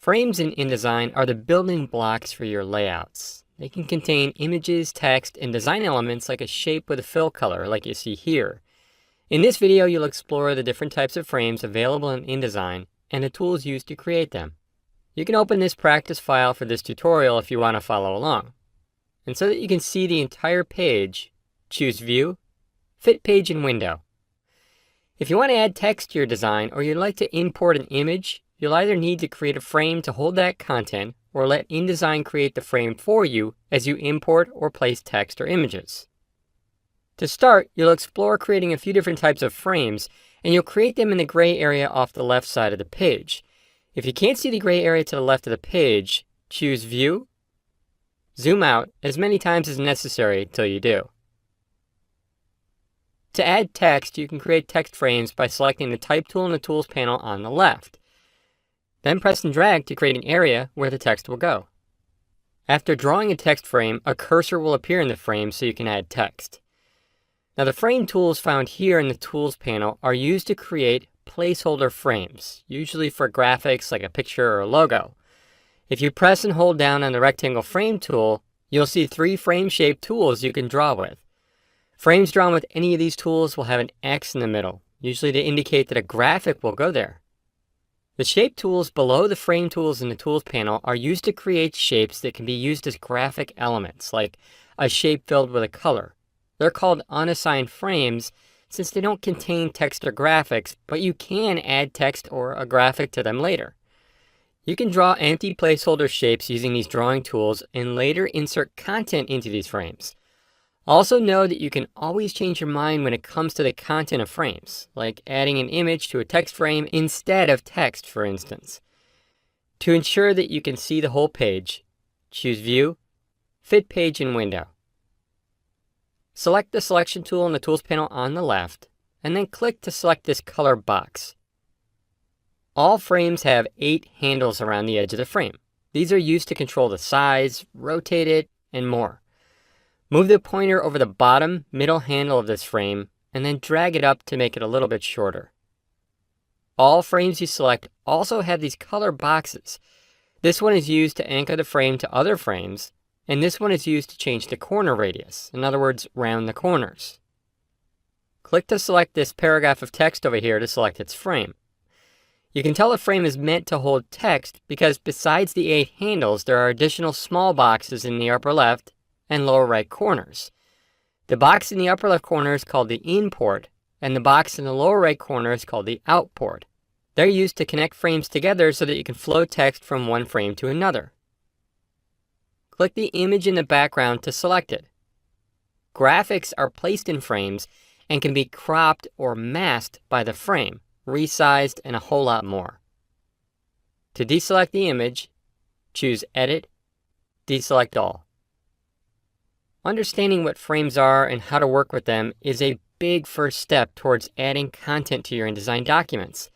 Frames in InDesign are the building blocks for your layouts. They can contain images, text, and design elements like a shape with a fill color, like you see here. In this video, you'll explore the different types of frames available in InDesign and the tools used to create them. You can open this practice file for this tutorial if you want to follow along. And so that you can see the entire page, choose View, Fit Page in Window. If you want to add text to your design or you'd like to import an image, you'll either need to create a frame to hold that content or let InDesign create the frame for you as you import or place text or images. To start, you'll explore creating a few different types of frames, and you'll create them in the gray area off the left side of the page. If you can't see the gray area to the left of the page, choose View, zoom out as many times as necessary till you do. To add text, you can create text frames by selecting the Type tool in the Tools panel on the left. Then press and drag to create an area where the text will go. After drawing a text frame, a cursor will appear in the frame so you can add text. Now the frame tools found here in the Tools panel are used to create placeholder frames, usually for graphics like a picture or a logo. If you press and hold down on the rectangle frame tool, you'll see 3 frame-shaped tools you can draw with. Frames drawn with any of these tools will have an X in the middle, usually to indicate that a graphic will go there. The shape tools below the frame tools in the Tools panel are used to create shapes that can be used as graphic elements, like a shape filled with a color. They're called unassigned frames since they don't contain text or graphics, but you can add text or a graphic to them later. You can draw empty placeholder shapes using these drawing tools and later insert content into these frames. Also know that you can always change your mind when it comes to the content of frames, like adding an image to a text frame instead of text, for instance. To ensure that you can see the whole page, choose View, Fit Page in Window. Select the Selection tool in the Tools panel on the left, and then click to select this color box. All frames have 8 handles around the edge of the frame. These are used to control the size, rotate it, and more. Move the pointer over the bottom, middle handle of this frame, and then drag it up to make it a little bit shorter. All frames you select also have these color boxes. This one is used to anchor the frame to other frames, and this one is used to change the corner radius, in other words, round the corners. Click to select this paragraph of text over here to select its frame. You can tell a frame is meant to hold text because besides the 8 handles, there are additional small boxes in the upper left and lower right corners. The box in the upper left corner is called the in port, and the box in the lower right corner is called the out port. They're used to connect frames together so that you can flow text from one frame to another. Click the image in the background to select it. Graphics are placed in frames and can be cropped or masked by the frame, resized, and a whole lot more. To deselect the image, choose Edit, Deselect All. Understanding what frames are and how to work with them is a big first step towards adding content to your InDesign documents.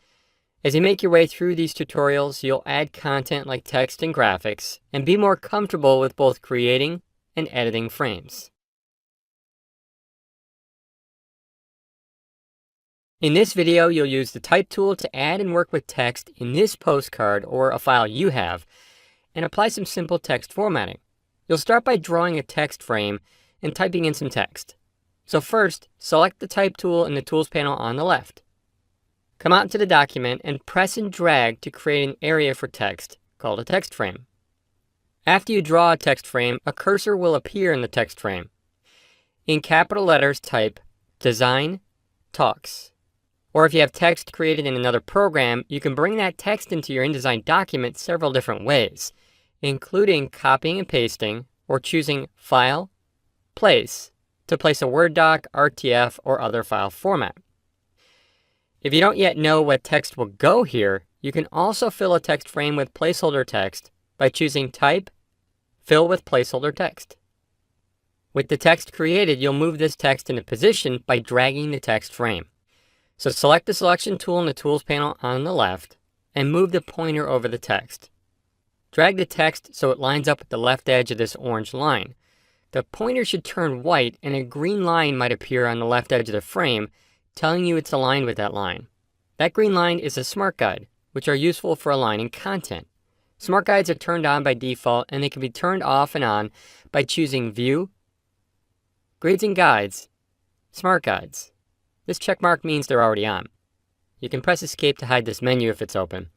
As you make your way through these tutorials, you'll add content like text and graphics, and be more comfortable with both creating and editing frames. In this video, you'll use the Type tool to add and work with text in this postcard or a file you have, and apply some simple text formatting. You'll start by drawing a text frame and typing in some text. So first, select the Type tool in the Tools panel on the left. Come out into the document and press and drag to create an area for text called a text frame. After you draw a text frame, a cursor will appear in the text frame. In capital letters, type Design Talks. Or if you have text created in another program, you can bring that text into your InDesign document several different ways, including copying and pasting or choosing File, Place to place a Word doc, RTF, or other file format. If you don't yet know what text will go here, you can also fill a text frame with placeholder text by choosing Type, Fill with Placeholder Text. With the text created, you'll move this text into position by dragging the text frame. So select the Selection tool in the Tools panel on the left and move the pointer over the text. Drag the text so it lines up with the left edge of this orange line. The pointer should turn white and a green line might appear on the left edge of the frame, telling you it's aligned with that line. That green line is a smart guide, which are useful for aligning content. Smart Guides are turned on by default, and they can be turned off and on by choosing View, Grids and Guides, Smart Guides. This check mark means they're already on. You can press Escape to hide this menu if it's open.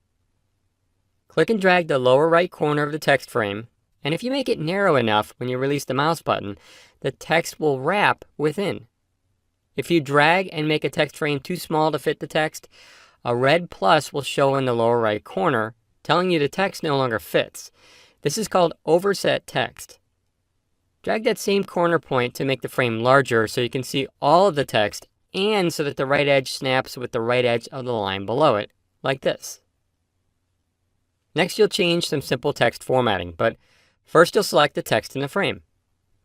Click and drag the lower right corner of the text frame, and if you make it narrow enough when you release the mouse button, the text will wrap within. If you drag and make a text frame too small to fit the text, a red plus will show in the lower right corner, telling you the text no longer fits. This is called overset text. Drag that same corner point to make the frame larger so you can see all of the text and so that the right edge snaps with the right edge of the line below it, like this. Next, you'll change some simple text formatting, but first you'll select the text in the frame.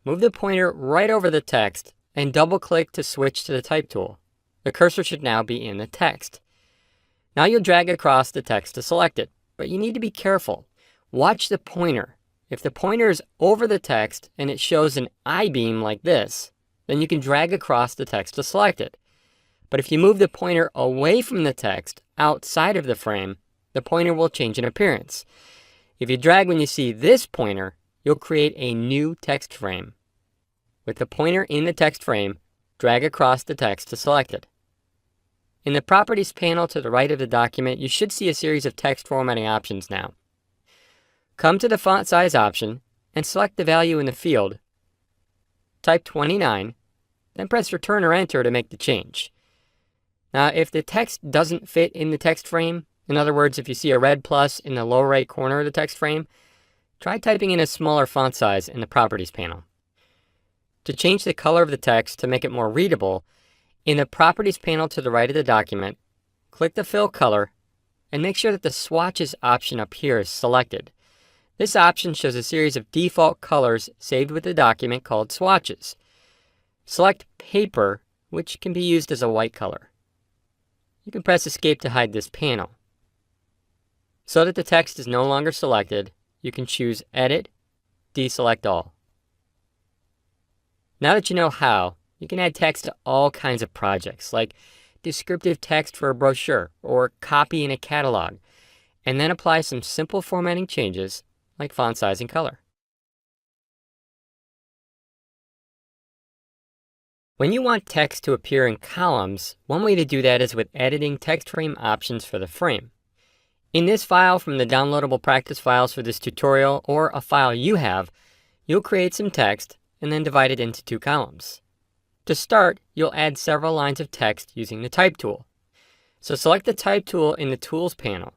Move the pointer right over the text and double-click to switch to the Type tool. The cursor should now be in the text. Now you'll drag across the text to select it, but you need to be careful. Watch the pointer. If the pointer is over the text and it shows an I-beam like this, then you can drag across the text to select it. But if you move the pointer away from the text, outside of the frame, the pointer will change in appearance. If you drag when you see this pointer, you'll create a new text frame. With the pointer in the text frame, drag across the text to select it. In the Properties panel to the right of the document, you should see a series of text formatting options now. Come to the font size option and select the value in the field. Type 29, then press Return or Enter to make the change. Now, if the text doesn't fit in the text frame, in other words, if you see a red plus in the lower right corner of the text frame, try typing in a smaller font size in the Properties panel. To change the color of the text to make it more readable, in the Properties panel to the right of the document, click the Fill Color and make sure that the Swatches option up here is selected. This option shows a series of default colors saved with the document called swatches. Select Paper, which can be used as a white color. You can press Escape to hide this panel. So that the text is no longer selected, you can choose Edit, Deselect All. Now that you know how, you can add text to all kinds of projects, like descriptive text for a brochure or copy in a catalog, and then apply some simple formatting changes like font size and color. When you want text to appear in columns, one way to do that is with editing text frame options for the frame. In this file from the downloadable practice files for this tutorial, or a file you have, you'll create some text and then divide it into two columns. To start, you'll add several lines of text using the Type tool. So select the Type tool in the Tools panel.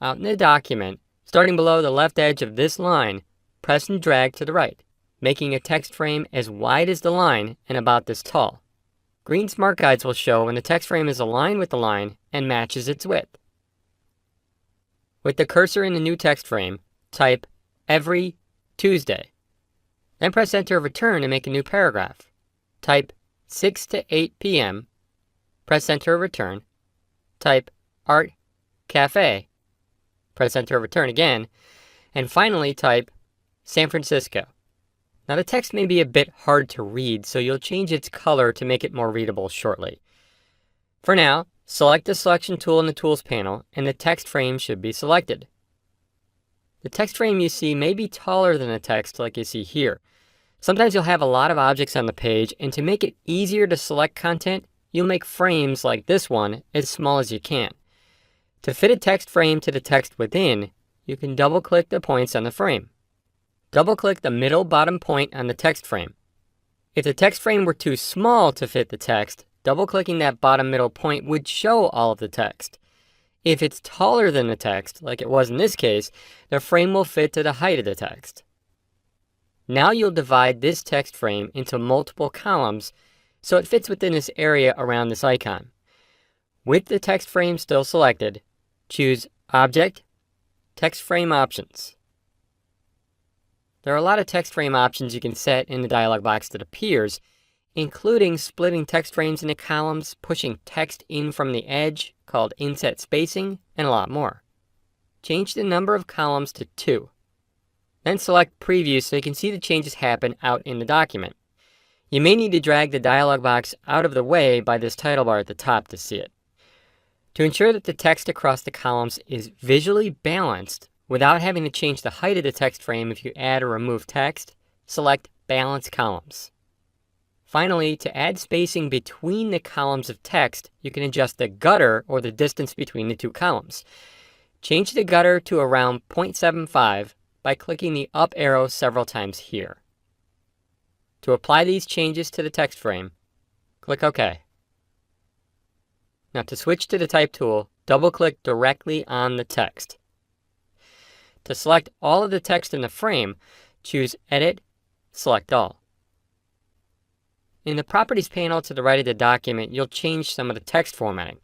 Out in the document, starting below the left edge of this line, press and drag to the right, making a text frame as wide as the line and about this tall. Green Smart Guides will show when the text frame is aligned with the line and matches its width. With the cursor in the new text frame, type Every Tuesday. Then press Enter or Return to make a new paragraph. Type 6 to 8 p.m. Press Enter or Return. Type Art Cafe. Press Enter or Return again. And finally type San Francisco. Now the text may be a bit hard to read, so you'll change its color to make it more readable shortly. For now, select the Selection tool in the Tools panel, and the text frame should be selected. The text frame you see may be taller than the text like you see here. Sometimes you'll have a lot of objects on the page, and to make it easier to select content, you'll make frames like this one as small as you can. To fit a text frame to the text within, you can double-click the points on the frame. Double-click the middle bottom point on the text frame. If the text frame were too small to fit the text, double-clicking that bottom middle point would show all of the text. If it's taller than the text, like it was in this case, the frame will fit to the height of the text. Now you'll divide this text frame into multiple columns so it fits within this area around this icon. With the text frame still selected, choose Object, Text Frame Options. There are a lot of text frame options you can set in the dialog box that appears, including splitting text frames into columns, pushing text in from the edge, called inset spacing, and a lot more. Change the number of columns to 2. Then select Preview so you can see the changes happen out in the document. You may need to drag the dialog box out of the way by this title bar at the top to see it. To ensure that the text across the columns is visually balanced without having to change the height of the text frame if you add or remove text, select Balance Columns. Finally, to add spacing between the columns of text, you can adjust the gutter or the distance between the two columns. Change the gutter to around 0.75 by clicking the up arrow several times here. To apply these changes to the text frame, click OK. Now to switch to the Type tool, double-click directly on the text. To select all of the text in the frame, choose Edit, Select All. In the Properties panel to the right of the document, you'll change some of the text formatting.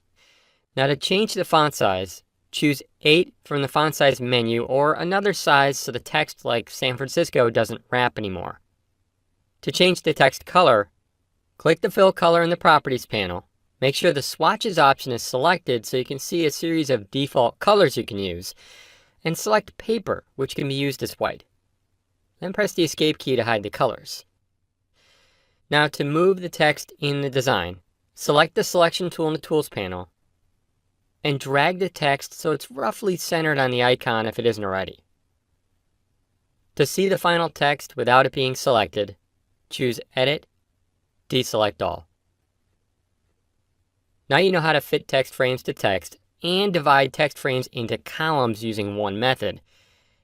Now to change the font size, choose 8 from the font size menu or another size so the text like San Francisco doesn't wrap anymore. To change the text color, click the Fill Color in the Properties panel. Make sure the Swatches option is selected so you can see a series of default colors you can use, and select Paper, which can be used as white. Then press the Escape key to hide the colors. Now to move the text in the design, select the Selection tool in the Tools panel and drag the text so it's roughly centered on the icon if it isn't already. To see the final text without it being selected, choose Edit, Deselect All. Now you know how to fit text frames to text and divide text frames into columns using one method.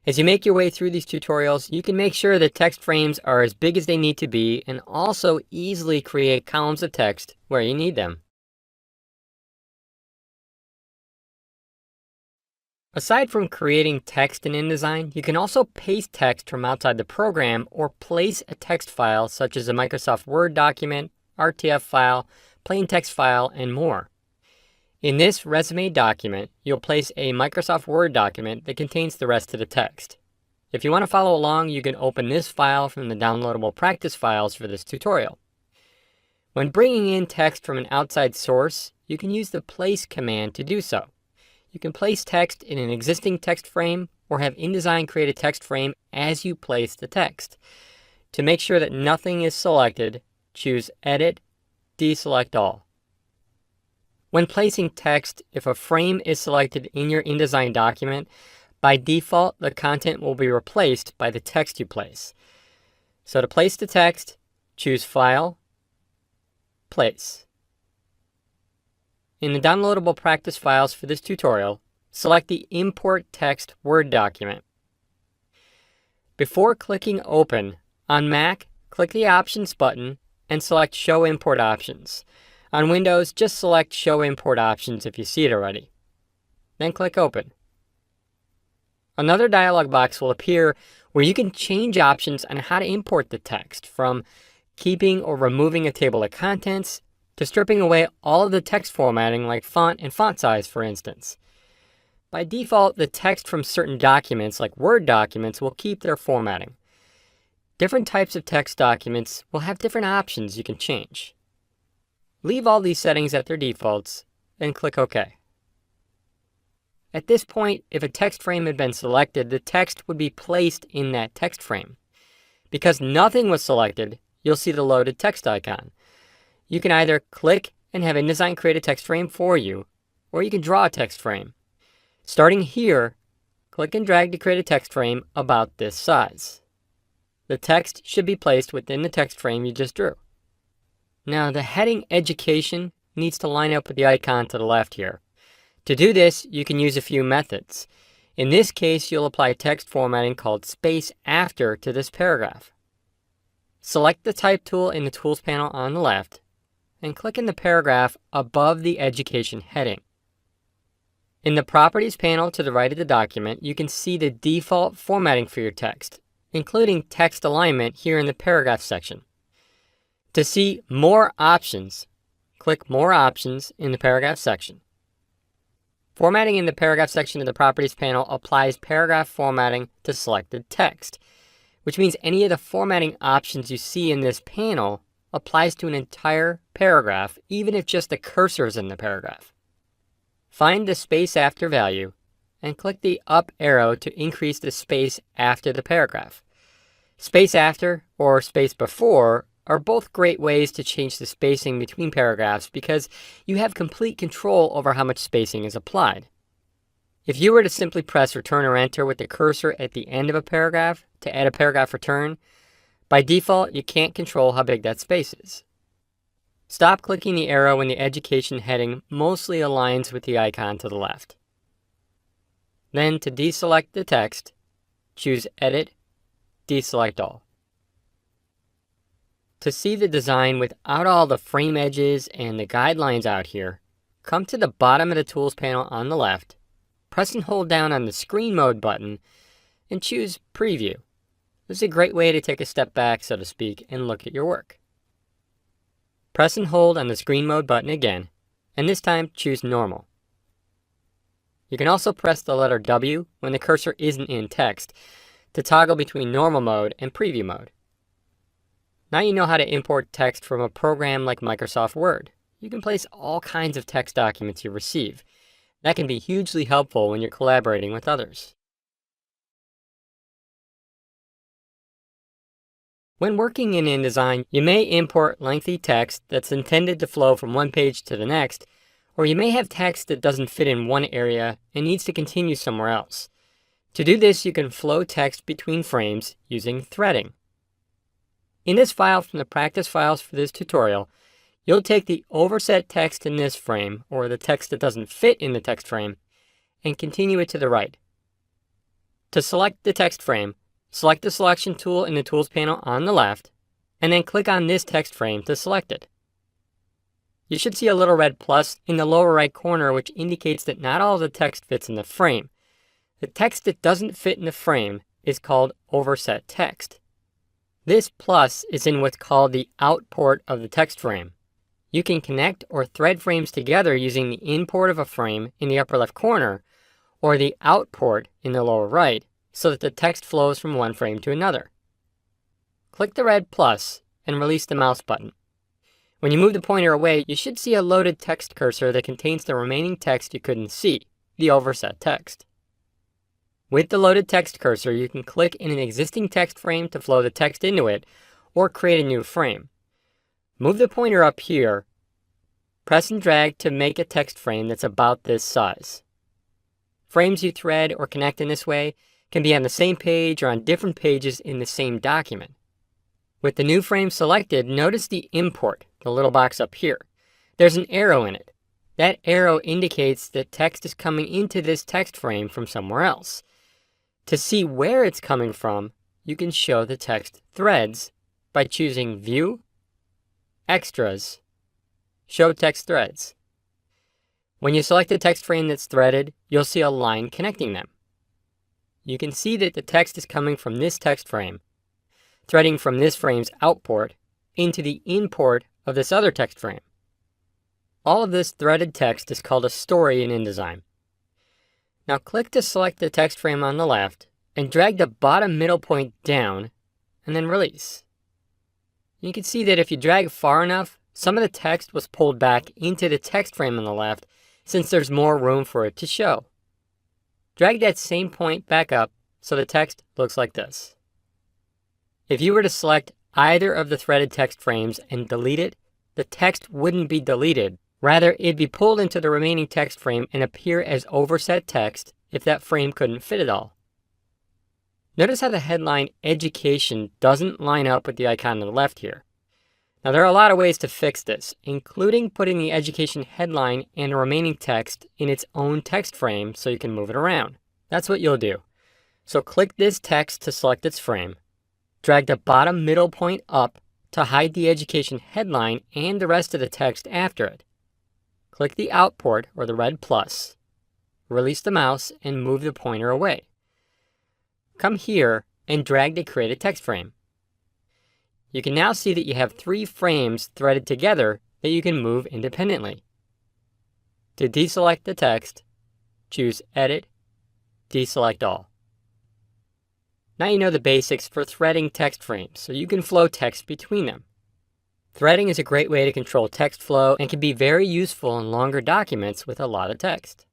As you make your way through these tutorials, you can make sure that text frames are as big as they need to be and also easily create columns of text where you need them. Aside from creating text in InDesign, you can also paste text from outside the program or place a text file such as a Microsoft Word document, RTF file, plain text file, and more. In this resume document, you'll place a Microsoft Word document that contains the rest of the text. If you want to follow along, you can open this file from the downloadable practice files for this tutorial. When bringing in text from an outside source, you can use the Place command to do so. You can place text in an existing text frame or have InDesign create a text frame as you place the text. To make sure that nothing is selected, choose Edit, Deselect All. When placing text, if a frame is selected in your InDesign document, by default, the content will be replaced by the text you place. So to place the text, choose File, Place. In the downloadable practice files for this tutorial, select the Import Text Word document. Before clicking Open, on Mac, click the Options button and select Show Import Options. On Windows, just select Show Import Options if you see it already. Then click Open. Another dialog box will appear where you can change options on how to import the text, from keeping or removing a table of contents to stripping away all of the text formatting like font and font size, for instance. By default, the text from certain documents like Word documents will keep their formatting. Different types of text documents will have different options you can change. Leave all these settings at their defaults, and click OK. At this point, if a text frame had been selected, the text would be placed in that text frame. Because nothing was selected, you'll see the loaded text icon. You can either click and have InDesign create a text frame for you, or you can draw a text frame. Starting here, click and drag to create a text frame about this size. The text should be placed within the text frame you just drew. Now the heading Education needs to line up with the icon to the left here. To do this, you can use a few methods. In this case, you'll apply text formatting called Space After to this paragraph. Select the Type tool in the Tools panel on the left, and click in the paragraph above the Education heading. In the Properties panel to the right of the document, you can see the default formatting for your text, including text alignment here in the Paragraph section. To see more options, click More Options in the Paragraph section. Formatting in the Paragraph section of the Properties panel applies paragraph formatting to selected text, which means any of the formatting options you see in this panel applies to an entire paragraph, even if just the cursor is in the paragraph. Find the Space After value and click the up arrow to increase the space after the paragraph. Space After or Space Before are both great ways to change the spacing between paragraphs because you have complete control over how much spacing is applied. If you were to simply press Return or Enter with the cursor at the end of a paragraph to add a paragraph return, by default, you can't control how big that space is. Stop clicking the arrow when the education heading mostly aligns with the icon to the left. Then, to deselect the text, choose Edit, Deselect All. To see the design without all the frame edges and the guidelines out here, come to the bottom of the Tools panel on the left, press and hold down on the Screen Mode button, and choose Preview. This is a great way to take a step back, so to speak, and look at your work. Press and hold on the Screen Mode button again, and this time choose Normal. You can also press the letter W when the cursor isn't in text to toggle between Normal Mode and Preview Mode. Now you know how to import text from a program like Microsoft Word. You can place all kinds of text documents you receive. That can be hugely helpful when you're collaborating with others. When working in InDesign, you may import lengthy text that's intended to flow from one page to the next, or you may have text that doesn't fit in one area and needs to continue somewhere else. To do this, you can flow text between frames using threading. In this file from the practice files for this tutorial, you'll take the overset text in this frame, or the text that doesn't fit in the text frame, and continue it to the right. To select the text frame, select the selection tool in the Tools panel on the left, and then click on this text frame to select it. You should see a little red plus in the lower right corner, which indicates that not all of the text fits in the frame. The text that doesn't fit in the frame is called overset text. This plus is in what's called the out port of the text frame. You can connect or thread frames together using the in port of a frame in the upper left corner, or the out port in the lower right, so that the text flows from one frame to another. Click the red plus and release the mouse button. When you move the pointer away, you should see a loaded text cursor that contains the remaining text you couldn't see, the overset text. With the loaded text cursor, you can click in an existing text frame to flow the text into it, or create a new frame. Move the pointer up here, press and drag to make a text frame that's about this size. Frames you thread or connect in this way can be on the same page or on different pages in the same document. With the new frame selected, notice the import, the little box up here. There's an arrow in it. That arrow indicates that text is coming into this text frame from somewhere else. To see where it's coming from, you can show the text threads by choosing View, Extras, Show Text Threads. When you select a text frame that's threaded, you'll see a line connecting them. You can see that the text is coming from this text frame, threading from this frame's out port into the in port of this other text frame. All of this threaded text is called a story in InDesign. Now click to select the text frame on the left and drag the bottom middle point down and then release. You can see that if you drag far enough, some of the text was pulled back into the text frame on the left since there's more room for it to show. Drag that same point back up so the text looks like this. If you were to select either of the threaded text frames and delete it, the text wouldn't be deleted. Rather, it'd be pulled into the remaining text frame and appear as overset text if that frame couldn't fit it all. Notice how the headline Education doesn't line up with the icon on the left here. Now there are a lot of ways to fix this, including putting the Education headline and the remaining text in its own text frame so you can move it around. That's what you'll do. So click this text to select its frame, drag the bottom middle point up to hide the Education headline and the rest of the text after it. Click the out port or the red plus, release the mouse and move the pointer away. Come here and drag to create a text frame. You can now see that you have 3 frames threaded together that you can move independently. To deselect the text, choose Edit, Deselect All. Now you know the basics for threading text frames, so you can flow text between them. Threading is a great way to control text flow and can be very useful in longer documents with a lot of text.